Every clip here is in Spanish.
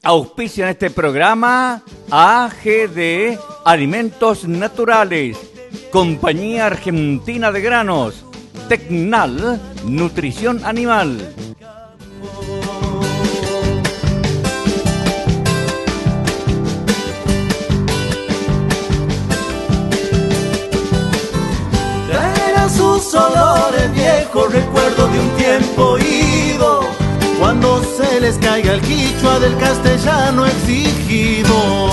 Auspician este programa AGD Alimentos Naturales, Compañía Argentina de Granos, Tecnal Nutrición Animal. Traerá sus olores viejos, recuerdo de un tiempo ido, cuando se les caiga el quichua del castellano exigido.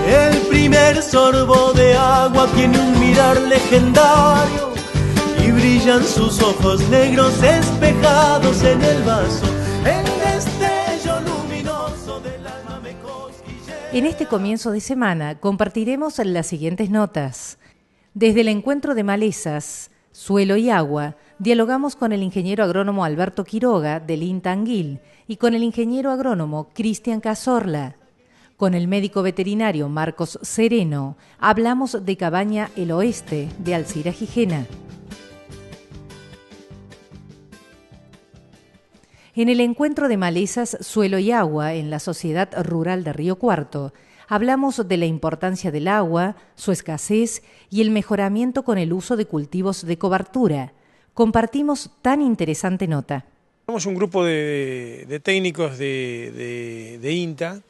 El primer sorbo de agua tiene un mirar legendario y brillan sus ojos negros espejados en el vaso. El destello luminoso del alma me cosquillea. En este comienzo de semana compartiremos las siguientes notas. Desde el encuentro de malezas, suelo y agua, dialogamos con el ingeniero agrónomo Alberto Quiroga del INTA Anguil y con el ingeniero agrónomo Cristian Cazorla. Con el médico veterinario Marcos Sereno hablamos de Cabaña El Oeste de Alcira Gijena. En el encuentro de malezas, suelo y agua en la Sociedad Rural de Río Cuarto, hablamos de la importancia del agua, su escasez y el mejoramiento con el uso de cultivos de cobertura. Compartimos tan interesante nota. Somos un grupo de técnicos de INTA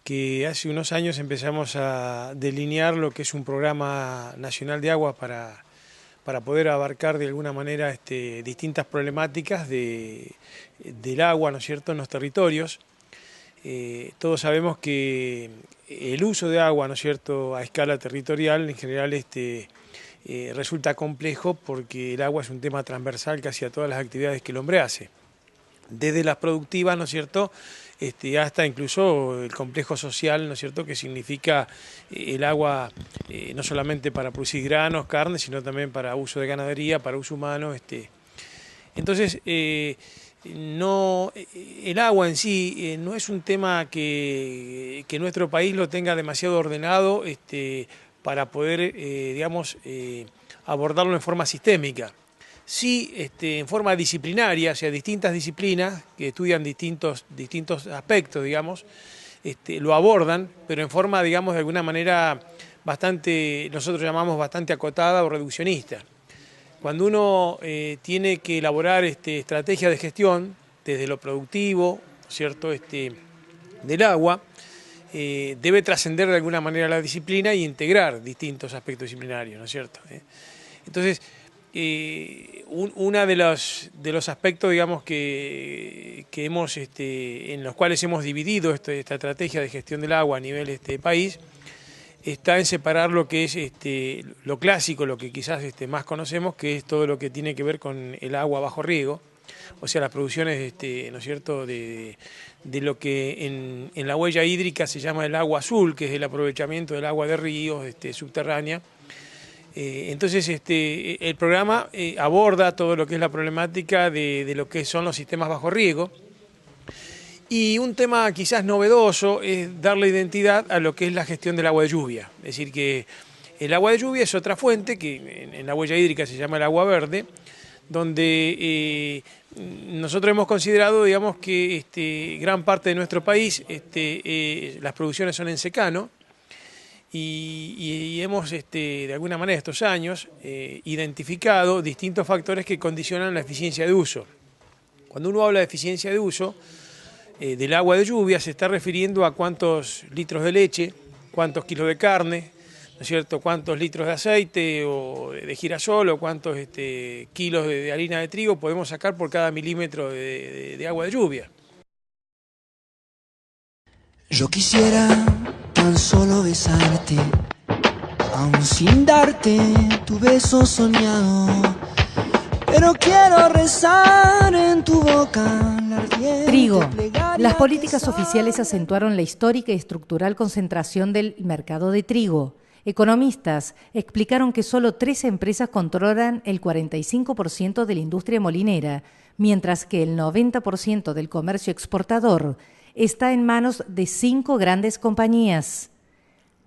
que hace unos años empezamos a delinear lo que es un programa nacional de agua para poder abarcar de alguna manera distintas problemáticas del agua, ¿no es cierto?, en los territorios. Todos sabemos que el uso de agua, ¿no es cierto?, a escala territorial en general resulta complejo porque el agua es un tema transversal casi a todas las actividades que el hombre hace. Desde las productivas, ¿no es cierto?, hasta incluso el complejo social, ¿no es cierto?, que significa el agua no solamente para producir granos, carne, sino también para uso de ganadería, para uso humano. Entonces, el agua en sí no es un tema que nuestro país lo tenga demasiado ordenado para poder, abordarlo en forma sistémica. Sí, en forma disciplinaria, o sea, distintas disciplinas que estudian distintos aspectos, digamos, lo abordan, pero en forma, digamos, de alguna manera bastante, nosotros llamamos bastante acotada o reduccionista. Cuando uno tiene que elaborar estrategias de gestión desde lo productivo, ¿cierto?, del agua, debe trascender de alguna manera la disciplina y integrar distintos aspectos disciplinarios, ¿no es cierto? Entonces, uno de los aspectos, digamos, que hemos, en los cuales hemos dividido esta estrategia de gestión del agua a nivel país, está en separar lo que es lo clásico, lo que quizás más conocemos, que es todo lo que tiene que ver con el agua bajo riego, o sea, las producciones, ¿no es cierto?, de lo que en la huella hídrica se llama el agua azul, que es el aprovechamiento del agua de ríos subterránea. Entonces el programa aborda todo lo que es la problemática de lo que son los sistemas bajo riego, y un tema quizás novedoso es darle identidad a lo que es la gestión del agua de lluvia. Es decir, que el agua de lluvia es otra fuente que en la huella hídrica se llama el agua verde, donde nosotros hemos considerado, digamos, que gran parte de nuestro país las producciones son en secano. Y hemos, de alguna manera, estos años, identificado distintos factores que condicionan la eficiencia de uso. Cuando uno habla de eficiencia de uso del agua de lluvia, se está refiriendo a cuántos litros de leche, cuántos kilos de carne, ¿no es cierto?, cuántos litros de aceite o de girasol o cuántos kilos de harina de trigo podemos sacar por cada milímetro de agua de lluvia. Yo quisiera tan solo besarte, aun sin darte tu beso soñado, pero quiero rezar en tu boca la ardiente Trigo. plegaria. Las políticas oficiales acentuaron la histórica y estructural concentración del mercado de trigo. Economistas explicaron que solo 3 empresas controlan el 45% de la industria molinera, mientras que el 90% del comercio exportador está en manos de 5 grandes compañías.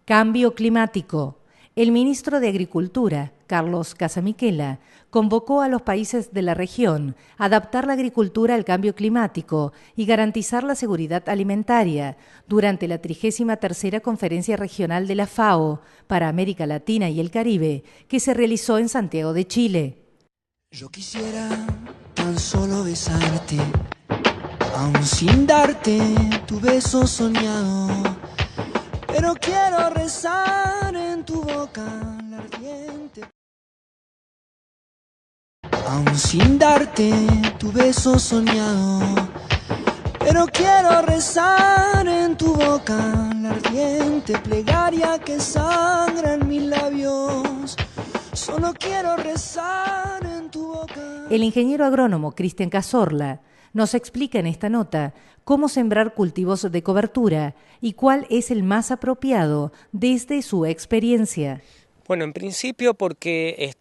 Cambio climático. El ministro de Agricultura, Carlos Casamiquela, convocó a los países de la región a adaptar la agricultura al cambio climático y garantizar la seguridad alimentaria durante la 33ª Conferencia Regional de la FAO para América Latina y el Caribe, que se realizó en Santiago de Chile. Yo quisiera tan solo besarte, aún sin darte tu beso soñado, pero quiero rezar en tu boca la ardiente. Aún sin darte tu beso soñado, pero quiero rezar en tu boca la ardiente plegaria que sangra en mis labios. Solo quiero rezar en tu boca. El ingeniero agrónomo Cristian Cazorla nos explica en esta nota cómo sembrar cultivos de cobertura y cuál es el más apropiado desde su experiencia. Bueno, en principio porque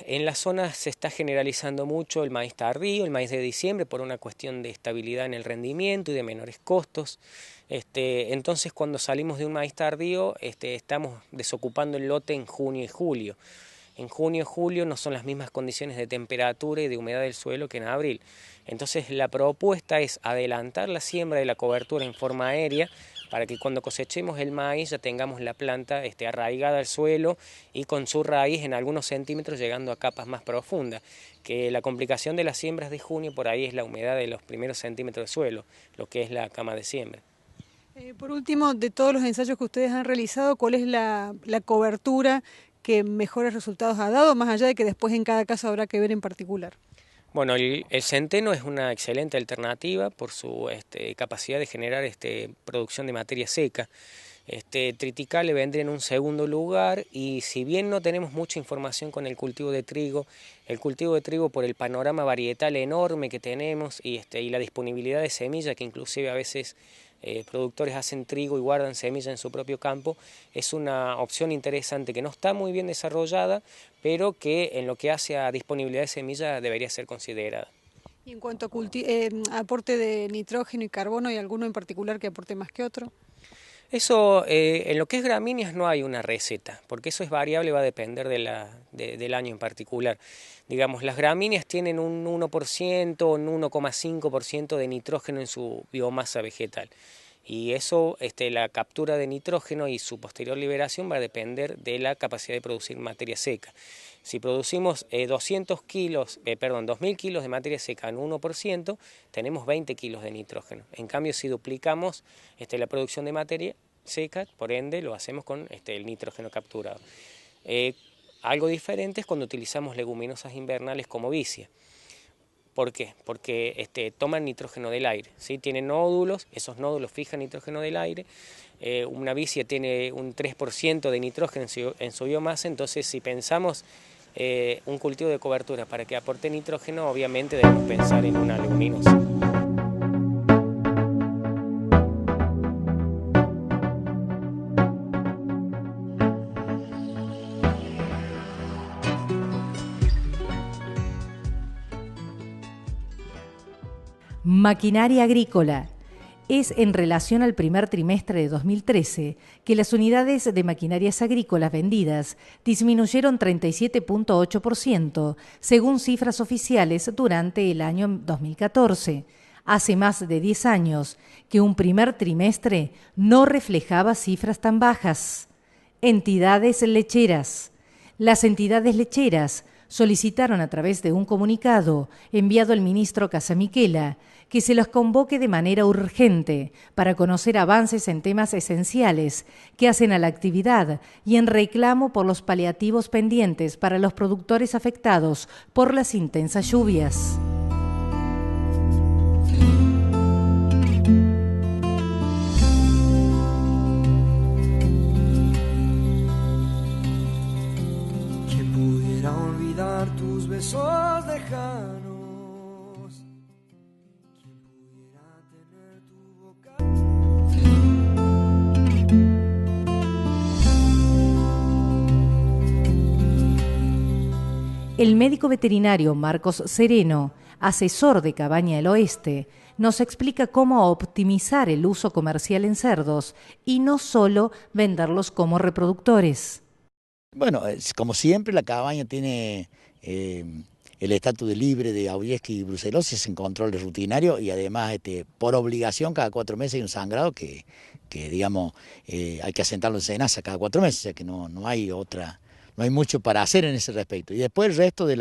en la zona se está generalizando mucho el maíz tardío, el maíz de diciembre, por una cuestión de estabilidad en el rendimiento y de menores costos. Entonces, cuando salimos de un maíz tardío, estamos desocupando el lote en junio y julio. En junio y julio no son las mismas condiciones de temperatura y de humedad del suelo que en abril. Entonces la propuesta es adelantar la siembra de la cobertura en forma aérea para que cuando cosechemos el maíz ya tengamos la planta arraigada al suelo y con su raíz en algunos centímetros llegando a capas más profundas. Que la complicación de las siembras de junio por ahí es la humedad de los primeros centímetros de suelo, lo que es la cama de siembra. Por último, de todos los ensayos que ustedes han realizado, ¿cuál es la cobertura que mejores resultados ha dado, más allá de que después en cada caso habrá que ver en particular? Bueno, el centeno es una excelente alternativa por su capacidad de generar producción de materia seca. Triticale le vendría en un segundo lugar y si bien no tenemos mucha información con el cultivo de trigo por el panorama varietal enorme que tenemos y la disponibilidad de semilla que inclusive a veces productores hacen trigo y guardan semilla en su propio campo, es una opción interesante que no está muy bien desarrollada, pero que en lo que hace a disponibilidad de semilla debería ser considerada. Y en cuanto a aporte de nitrógeno y carbono, ¿hay alguno en particular que aporte más que otro? Eso, en lo que es gramíneas no hay una receta, porque eso es variable, va a depender del año en particular. Digamos, las gramíneas tienen un 1% o un 1,5% de nitrógeno en su biomasa vegetal. Y eso, la captura de nitrógeno y su posterior liberación va a depender de la capacidad de producir materia seca. Si producimos 2.000 kilos de materia seca en 1%, tenemos 20 kilos de nitrógeno. En cambio, si duplicamos la producción de materia seca, por ende, lo hacemos con el nitrógeno capturado. Algo diferente es cuando utilizamos leguminosas invernales como vicia. ¿Por qué? Porque toman nitrógeno del aire, ¿sí? Tienen nódulos, esos nódulos fijan nitrógeno del aire. Una vicia tiene un 3% de nitrógeno en su biomasa, entonces si pensamos un cultivo de cobertura para que aporte nitrógeno, obviamente debemos pensar en una leguminosa. Maquinaria agrícola. Es en relación al primer trimestre de 2013 que las unidades de maquinarias agrícolas vendidas disminuyeron 37,8% según cifras oficiales durante el año 2014. Hace más de 10 años que un primer trimestre no reflejaba cifras tan bajas. Entidades lecheras. Las entidades lecheras solicitaron a través de un comunicado enviado al ministro Casamiquela que se los convoque de manera urgente para conocer avances en temas esenciales que hacen a la actividad y en reclamo por los paliativos pendientes para los productores afectados por las intensas lluvias. ¿Quién pudiera olvidar tus besos lejanos? El médico veterinario Marcos Sereno, asesor de Cabaña del Oeste, nos explica cómo optimizar el uso comercial en cerdos y no solo venderlos como reproductores. Bueno, como siempre la cabaña tiene el estatus de libre de Aujexki y brucelosis en control rutinario y además por obligación cada 4 meses hay un sangrado que digamos hay que asentarlo en cenaza cada 4 meses, o sea que no hay mucho para hacer en ese respecto. Y después el resto de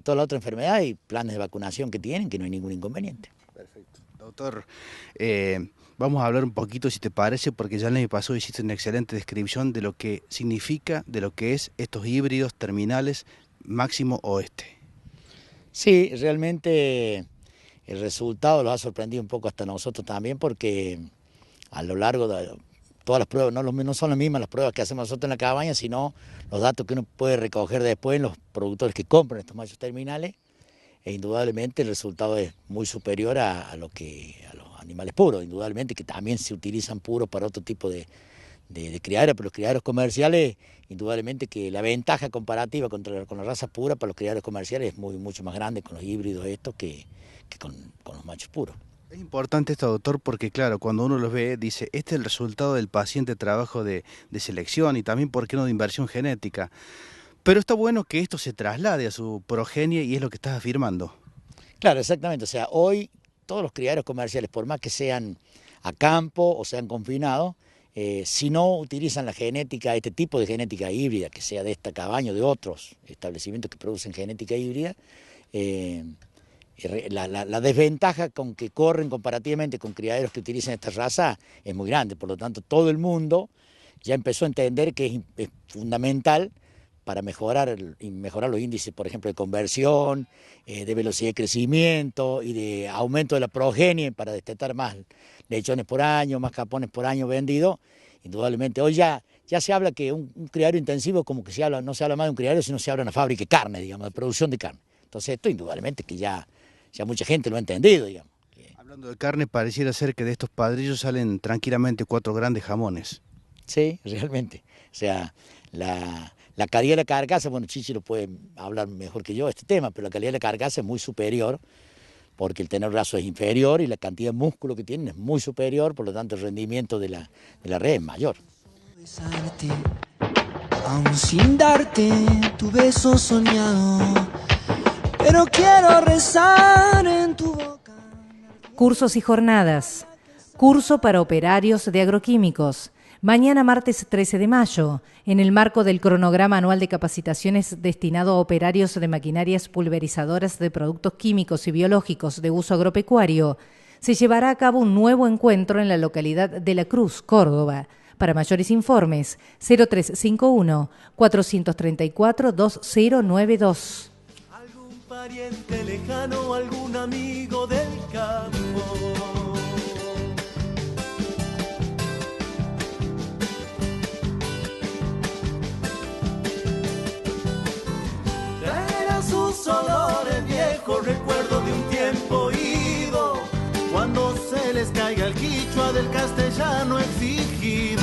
toda la otra enfermedad y planes de vacunación que tienen, que no hay ningún inconveniente. Perfecto. Doctor, vamos a hablar un poquito, si te parece, porque ya el año pasado hiciste una excelente descripción de lo que significa, de lo que es estos híbridos terminales Máximo Oeste. Sí, realmente el resultado los ha sorprendido un poco hasta nosotros también, porque a lo largo de todas las pruebas, no son las mismas las pruebas que hacemos nosotros en la cabaña, sino los datos que uno puede recoger después en los productores que compran estos machos terminales, e indudablemente el resultado es muy superior a los animales puros, indudablemente que también se utilizan puros para otro tipo de criaderos, pero los criaderos comerciales, indudablemente que la ventaja comparativa con la raza pura para los criaderos comerciales es mucho más grande con los híbridos estos que con los machos puros. Es importante esto, doctor, porque claro, cuando uno los ve, dice, este es el resultado del paciente trabajo de selección y también, ¿por qué no?, de inversión genética. Pero está bueno que esto se traslade a su progenie y es lo que estás afirmando. Claro, exactamente. O sea, hoy todos los criaderos comerciales, por más que sean a campo o sean confinados, si no utilizan la genética, este tipo de genética híbrida, que sea de esta cabaña o de otros establecimientos que producen genética híbrida, la desventaja con que corren comparativamente con criaderos que utilizan esta raza es muy grande. Por lo tanto, todo el mundo ya empezó a entender que es fundamental para mejorar los índices, por ejemplo, de conversión, de velocidad de crecimiento y de aumento de la progenie para destetar más lechones por año, más capones por año vendidos. Indudablemente, hoy ya se habla que un criadero intensivo, como que no se habla más de un criadero, sino se habla de una fábrica de carne, digamos, de producción de carne. Entonces esto indudablemente que ya mucha gente lo ha entendido, digamos. Hablando de carne, pareciera ser que de estos padrillos salen tranquilamente 4 grandes jamones. Sí, realmente. O sea, la calidad de la carcasa, bueno, Chichi lo puede hablar mejor que yo este tema, pero la calidad de la carcasa es muy superior, porque el tenor raso es inferior y la cantidad de músculo que tienen es muy superior, por lo tanto el rendimiento de la red es mayor. Besarte, aún sin darte tu beso soñado, pero quiero rezar en tu boca. Cursos y jornadas. Curso para operarios de agroquímicos. Mañana martes 13 de mayo, en el marco del cronograma anual de capacitaciones destinado a operarios de maquinarias pulverizadoras de productos químicos y biológicos de uso agropecuario, se llevará a cabo un nuevo encuentro en la localidad de La Cruz, Córdoba. Para mayores informes, 0351-434-2092. Algún pariente lejano, algún amigo del campo. Sus olores viejos, recuerdo de un tiempo ido, cuando se les caiga el quichua del castellano exigido.